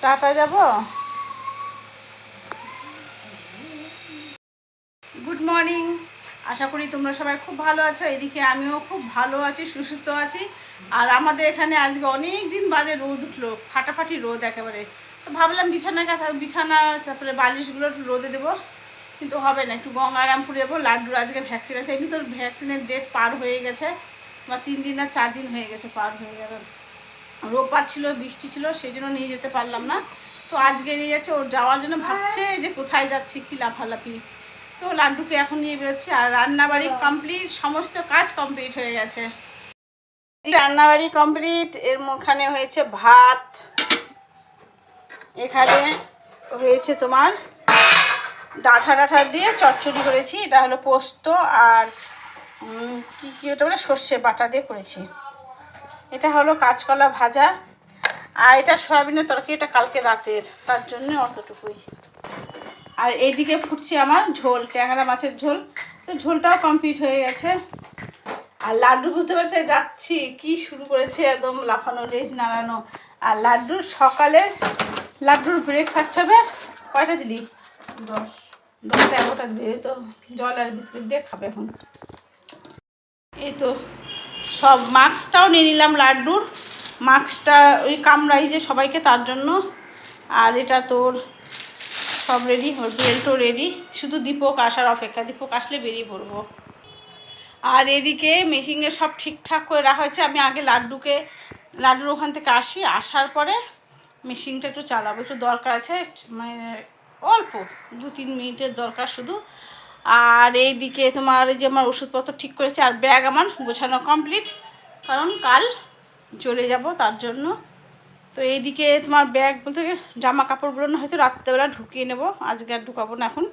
Tata যাব। Good morning, আশা করি তোমরা সবাই খুব ভালো আছো। এদিকে আমিও খুব ভালো আছি, সুস্থ আছি। আর আমাদের এখানে আজকে অনেক দিন বাদে রোদ উঠলো, ফাটাফাটি রোদ একেবারে। তো ভাবলাম বিছানা তারপরে বালিশগুলো একটু রোদে দেবো, কিন্তু হবে না, একটু গঙ্গারামপুর যাবো। লাড্ডুর আজকে ভ্যাকসিন আছে, এমনি তো ভ্যাকসিনের ডেট পার হয়ে গেছে, বা 3 দিন না 4 দিন হয়ে গেছে, পার হয়ে গেল। রোববার ছিল, বৃষ্টি ছিল, সেই জন্য নিয়ে যেতে পারলাম না। তো আজকে নিয়ে যাচ্ছে, ওর যাওয়ার জন্য ভাবছে যে কোথায় যাচ্ছি, কী লাফালাফি। তো লাড্ডুকে এখন নিয়ে বেরোচ্ছি। আর রান্নাবাড়ি কমপ্লিট, সমস্ত কাজ কমপ্লিট হয়ে গেছে। রান্নাবাড়ি কমপ্লিট। এর মুখানে হয়েছে ভাত, এখানে হয়েছে তোমার ডাঁটা দিয়ে চচ্চড়ি করেছি, এটা হলো পোস্ত, আর কি ওটা বলে সর্ষে বাটা দিয়ে করেছি। এটা হলো কাঁচকলা ভাজা, আর এটা সয়াবিনের তরকারি, এটা কালকে রাতের, তার জন্য অতটুকুই। আর এইদিকে ফুটছে আমার ঝোল, ট্যাংরা মাছের ঝোল। তো ঝোলটাও কমপ্লিট হয়ে গেছে। আর লাড্ডু বুঝতে পারছে যাচ্ছি, কি শুরু করেছে একদম লাফানো, লেজ নাড়ানো। আর লাড্ডুর সকালের লাড্ডুর ব্রেকফাস্ট হবে। কয়টা দিলি? 10টা 11টা দিবি। তো জল আর বিস্কুট দিয়ে খাবে এখন। এই তো সব মাস্কটাও নিয়ে নিলাম, লাড্ডুর মাস্কটা ওই কামড়াই যে সবাইকে, তার জন্য। আর এটা তোর সব রেডি, ওর বেল্টও রেডি, শুধু দীপক আসার অপেক্ষা। দীপক আসলে বেরিয়ে পড়বো। আর এদিকে মেশিনে সব ঠিকঠাক করে রাখা হয়েছে। আমি আগে লাড্ডুর ওখান থেকে আসার পরে মেশিনটা একটু চালাবো, একটু দরকার আছে, মানে অল্প 2-3 মিনিটের দরকার শুধু। আর এইদিকে তোমার এই যে আমার ওষুধপত্র ঠিক করেছে, আর ব্যাগ আমার গোছানো কমপ্লিট, কারণ কাল চলে যাব তার জন্য। তো এইদিকে তোমার ব্যাগ বলতে জামা কাপড়গুলো না হয়তো রাত্রেবেলা ঢুকিয়ে নেব, আজকে আর ঢুকাবো না এখন।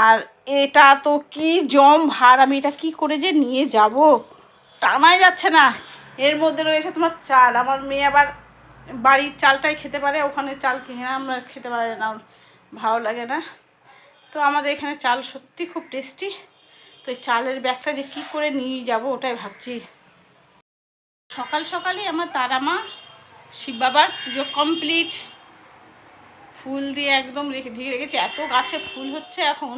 আর এটা তো কি জম ভার, আমি এটা কি করে যে নিয়ে যাব, টানাই যাচ্ছে না। এর মধ্যে রয়েছে তোমার চাল, আমার মেয়ে আবার বাড়ির চালটাই খেতে পারে, ওখানে চাল কিনে আমরা খেতে পারে না, ভালো লাগে না। তো আমাদের এখানে চাল সত্যি খুব টেস্টি। তো এই চালের ব্যাগটা যে কী করে নিয়ে যাব ওটাই ভাবছি। সকাল সকালই আমার তারা মা শিব বাবার পুজো কমপ্লিট, ফুল দিয়ে একদম ঢেকে রেখেছি, এত গাছে ফুল হচ্ছে এখন।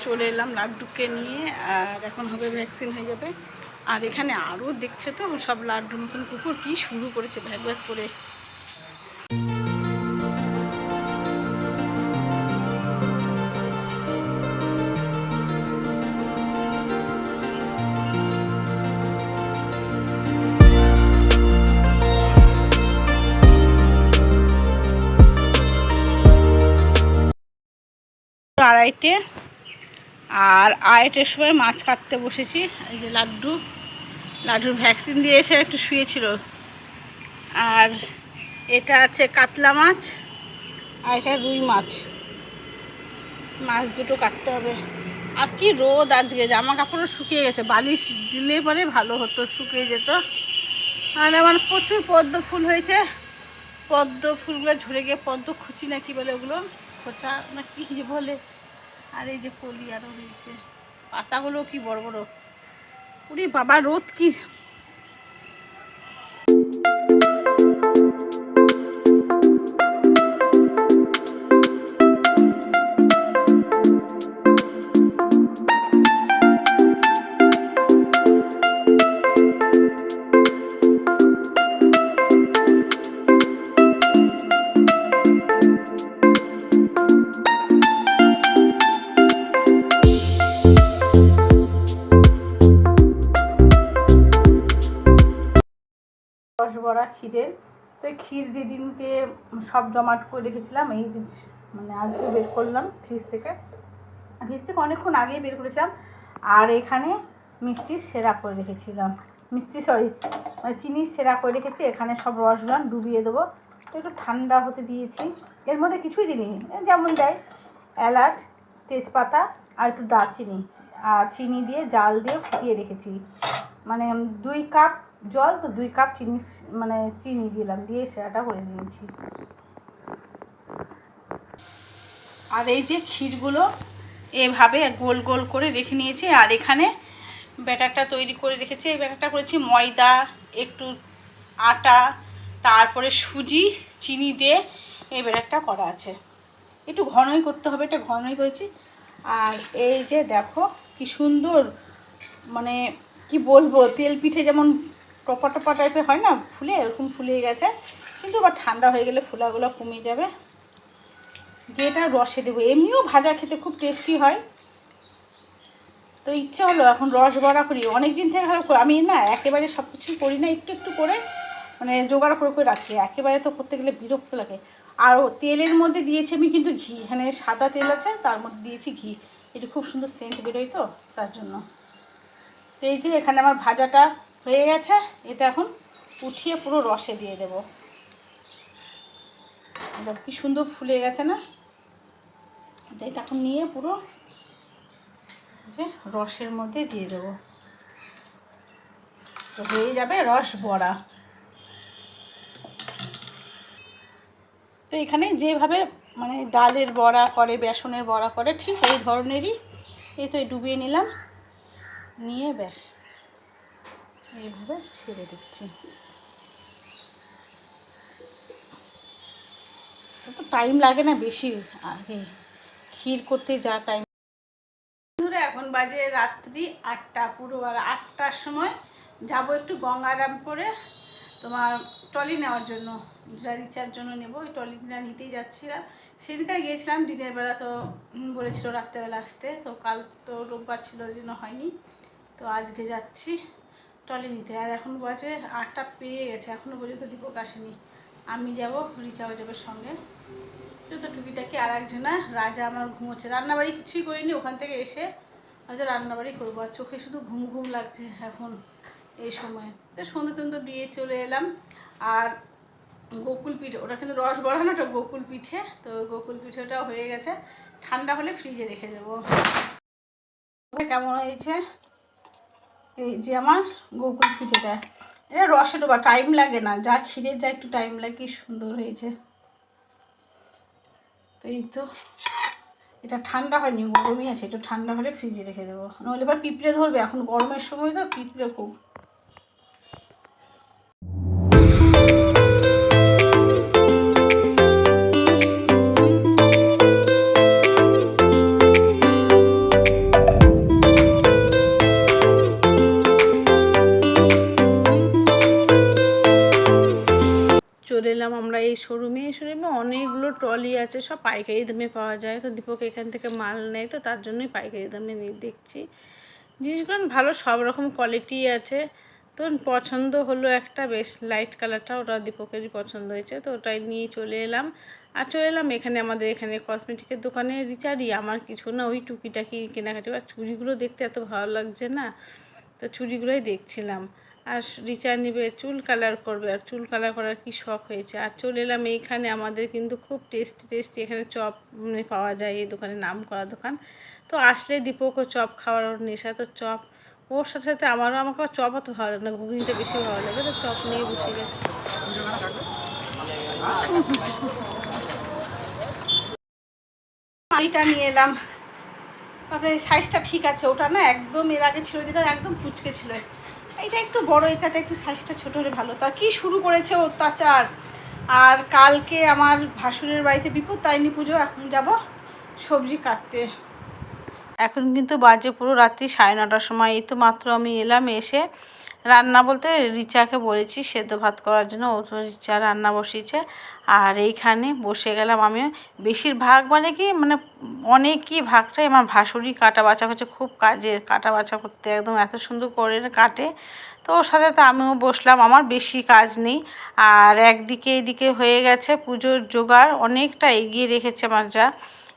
চলে এলাম লাড্ডুকে নিয়ে, আর এখন হবে ভ্যাকসিন হয়ে যাবে। আর এখানে আরও দেখছে তো সব লাড্ডু নতুন কুকুর কি শুরু করেছে ভ্যাক ভ্যাক করে। আড়াইটে, আর আড়াইটের সময় মাছ কাটতে বসেছি। এই যে লাড্ডুর ভ্যাকসিন দিয়ে এসে একটু শুয়েছিল। আর এটা আছে কাতলা মাছ, আর এটা রুই মাছ। মাছ দুটো কাটতে হবে। আর কি রোদ আজকে, জামা কাপড়ও শুকিয়ে গেছে, বালিশ দিলে পরে ভালো হতো, শুকিয়ে যেত। আর আমার প্রচুর পদ্ম ফুল হয়েছে, পদ্ম ফুলগুলো ঝরে গিয়ে পদ্ম খুচি না কি বলে ওগুলো, খোঁচা না কি বলে। আর এই যে কলি আরও হয়েছে, পাতাগুলো কি বড় বড়। উরি বাবা, রোদ কি! রসবড়া ক্ষীরের। তো ক্ষীর যেদিনকে সব জমাট করে রেখেছিলাম, এই যে মানে আজকে বের করলাম ফ্রিজ থেকে অনেকক্ষণ আগেই বের করেছিলাম। আর এখানে মিষ্টির সেরা করে রেখেছিলাম, চিনির সেরা করে রেখেছি। এখানে সব রসগুলো ডুবিয়ে দেবো। তো একটু ঠান্ডা হতে দিয়েছি। এর মধ্যে কিছুই দিইনি, যেমন দেয় এলাচ, তেজপাতা আর একটু দারচিনি, আর চিনি দিয়ে জাল দিয়ে ফুটিয়ে রেখেছি। মানে 2 কাপ জল, তো 2 কাপ চিনি দিলাম, দিয়ে সেরাটা করে দিয়েছি। আর এই যে ক্ষীরগুলো এভাবে গোল গোল করে রেখে নিয়েছি। আর এখানে ব্যাটারটা তৈরি করে রেখেছি। এই ব্যাটারটা করেছি ময়দা, একটু আটা, তারপরে সুজি চিনি দিয়ে এই ব্যাটারটা করা আছে। একটু ঘনই করতে হবে, এটা ঘনই করেছি। আর এই যে দেখো কি সুন্দর, মানে কি বলবো, তেল পিঠে যেমন টপা টপা টাইপের হয় না ফুলে, এরকম ফুলে গেছে। কিন্তু আবার ঠান্ডা হয়ে গেলে ফুলাগুলো কমে যাবে। দিয়ে এটা রসে দেবো। এমনিও ভাজা খেতে খুব টেস্টি হয়, তো ইচ্ছে হলো এখন রস বড়া করি। অনেক দিন থেকে আমি না একেবারে সব কিছুই করি না, একটু একটু করে মানে জোগাড় করে করে রাখি। একেবারে তো করতে গেলে বিরক্ত লাগে। আর তেলের মধ্যে দিয়েছি আমি কিন্তু ঘি, এখানে সাদা তেল আছে, তার মধ্যে দিয়েছি ঘি। এটা খুব সুন্দর সেন্ট বেরোয় তো, তার জন্য। তো এই যে এখানে আমার ভাজাটা হয়ে গেছে, এটা এখন উঠিয়ে পুরো রসে দিয়ে দেবো। কি সুন্দর ফুলে গেছে না? তো এটা এখন নিয়ে পুরো যে রসের মধ্যে দিয়ে দেবো, তো হয়ে যাবে রস বড়া। তো এখানে যেভাবে মানে ডালের বড়া করে, বেসনের বড়া করে, ঠিক ওই ধরনেরই। এই তো ডুবিয়ে নিলাম, নিয়ে ব্যাস এইভাবে ছেড়ে দিচ্ছি। তো টাইম লাগে না বেশি, আগে ক্ষীর করতে যা টাইম। এখন বাজে রাত্রি 8টা, পুরো 8টার সময় যাব একটু গঙ্গারামপুরে তোমার ট্রলি নেওয়ার জন্য, যা রিচার জন্য নেবো। ওই ট্রলিটা নিতেই যাচ্ছিলাম। সেদিনটা গিয়েছিলাম দিনের বেলা, তো বলেছিল রাত্রেবেলা আসতে, তো কাল তো রোববার ছিল, ওই জন্য হয়নি। তো আজকে যাচ্ছি ট্রলি নিতে। আর এখন বাজে 8টা পেয়ে গেছে, এখনও পর্যন্ত দীপক আসেনি। আমি যাব, রিচাও যাবে সঙ্গে। তো টুকিটাকি আর একজনা রাজা আমার ঘুমোচ্ছে, রান্নাবাড়ি কিছুই করিনি, ওখান থেকে এসে হয়তো রান্নাবাড়ি করবো। আর চোখে শুধু ঘুম ঘুম লাগছে এখন এই সময়। তো সন্ধ্যে টন্ধে দিয়ে চলে এলাম। আর গোকুল পিঠে, ওটা কিন্তু রস বড়া না, ওটা গোকুল পিঠে। তো গোকুল পিঠেটাও হয়ে গেছে, ঠান্ডা হলে ফ্রিজে রেখে দেবো। কেমন হয়েছে এই যে আমার গোকুল পিঠেটা? এটা রসে ডোবা, টাইম লাগে না, যা ক্ষীরের যা একটু টাইম লাগে। কি সুন্দর হয়েছে। তো এই তো, এটা ঠান্ডা হয়নি, গরমই আছে, একটু ঠান্ডা হলে ফ্রিজে রেখে দেবো, নাহলে এবার পিঁপড়ে ধরবে। এখন গরমের সময় তো পিঁপড়ে খুব। চলে এলাম আমরা এই শোরুমে। এই শোরুমে অনেকগুলো ট্রলি আছে, সব পাইকারি দামে পাওয়া যায়। তো দীপক এখান থেকে মাল নেয়, তো তার জন্যই পাইকারি দামে নিয়ে দেখছি। জিনিসগুলো ভালো, সব রকম কোয়ালিটি আছে। তো পছন্দ হলো একটা, বেশ লাইট কালারটা, ওটা দীপকেরই পছন্দ হয়েছে, তো ওটাই নিয়ে চলে এলাম। আর চলে এলাম এখানে আমাদের এখানে কসমেটিকের দোকানে। রিচার্জই আমার কিছু না, ওই টুকিটাকি কেনাকাটি। আর চুড়িগুলো দেখতে এত ভালো লাগছে না, তো চুড়িগুলোই দেখছিলাম। আর রিচার নিবে, চুল কালার করবে, আর চুল কালার করার কি শখ হয়েছে। আর চলে এলাম এইখানে, আমাদের কিন্তু খুব টেস্টি টেস্টি এখানে চপ পাওয়া যায়, এই দোকানে নাম করা দোকান। তো আসলে দীপকও চপ খাওয়ার নেশা, তো চপ ওর সাথে সাথে আমাকে চপ অত ভালো লাগে না, ঘুগনিটা বেশি ভালো লাগে। তো চপ নিয়ে বসে গেছে। শাড়িটা নিয়ে এলাম, তারপরে সাইজটা ঠিক আছে। ওটা না একদম এর আগে ছিল যেটা একদম কুচকে ছিল, এটা একটু বড়, এটাতে একটু সাইজটা ছোট হলে ভালো। তার কি শুরু করেছে অত্যাচার। আর কালকে আমার ভাসুরের বাড়িতে বিপত্তারিণী পুজো, এখন যাব সবজি কাটতে। এখন কিন্তু বাজে পুরো রাত্রি 9:30টার সময়। এই তো মাত্র আমি এলাম, এসে রান্না বলতে রিচাকে বলেছি সেদ্ধ ভাত করার জন্য, ও তো রিচা রান্না বসিয়েছে। আর এইখানে বসে গেলাম আমিও। বেশিরভাগ মানে কি মানে অনেকই ভাগটাই আমার ভাসুরই কাটা বাছা করছে, খুব কাজের, কাটা বাছা করতে একদম এত সুন্দর করে কাটে। তো ওর সাথে সাথে আমিও বসলাম, আমার বেশি কাজ নেই। আর একদিকে এইদিকে হয়ে গেছে পুজোর জোগাড়, অনেকটা এগিয়ে রেখেছে আমার যা।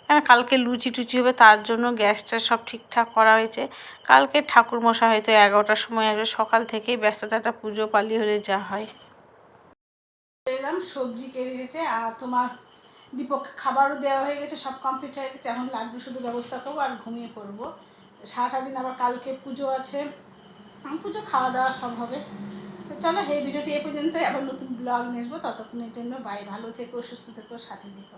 কারণ কালকে লুচি টুচি হবে, তার জন্য গ্যাসটা সব ঠিকঠাক করা হয়েছে। কালকে ঠাকুরমশাই হয়তো 11টার সময় আসবে, সকাল থেকেই ব্যস্ততাটা পুজো পালি হলে যা হয়। এলাম সবজি কেটে, আর তোমার দীপককে খাবারও দেওয়া হয়ে গেছে, সব কমপ্লিট হয়ে গেছে। এখন লাড্ডু শুধু ব্যবস্থা করবো আর ঘুমিয়ে পড়বো। সারাটা দিন আবার কালকে পুজো আছে, পুজো খাওয়া দাওয়া সব হবে। তো চলো এই ভিডিওটি এ পর্যন্ত, আবার নতুন ব্লগ নিয়ে আসবো। ততক্ষণের জন্য বাই, ভালো থেকো, সুস্থ থেকো, সাথে থেকো।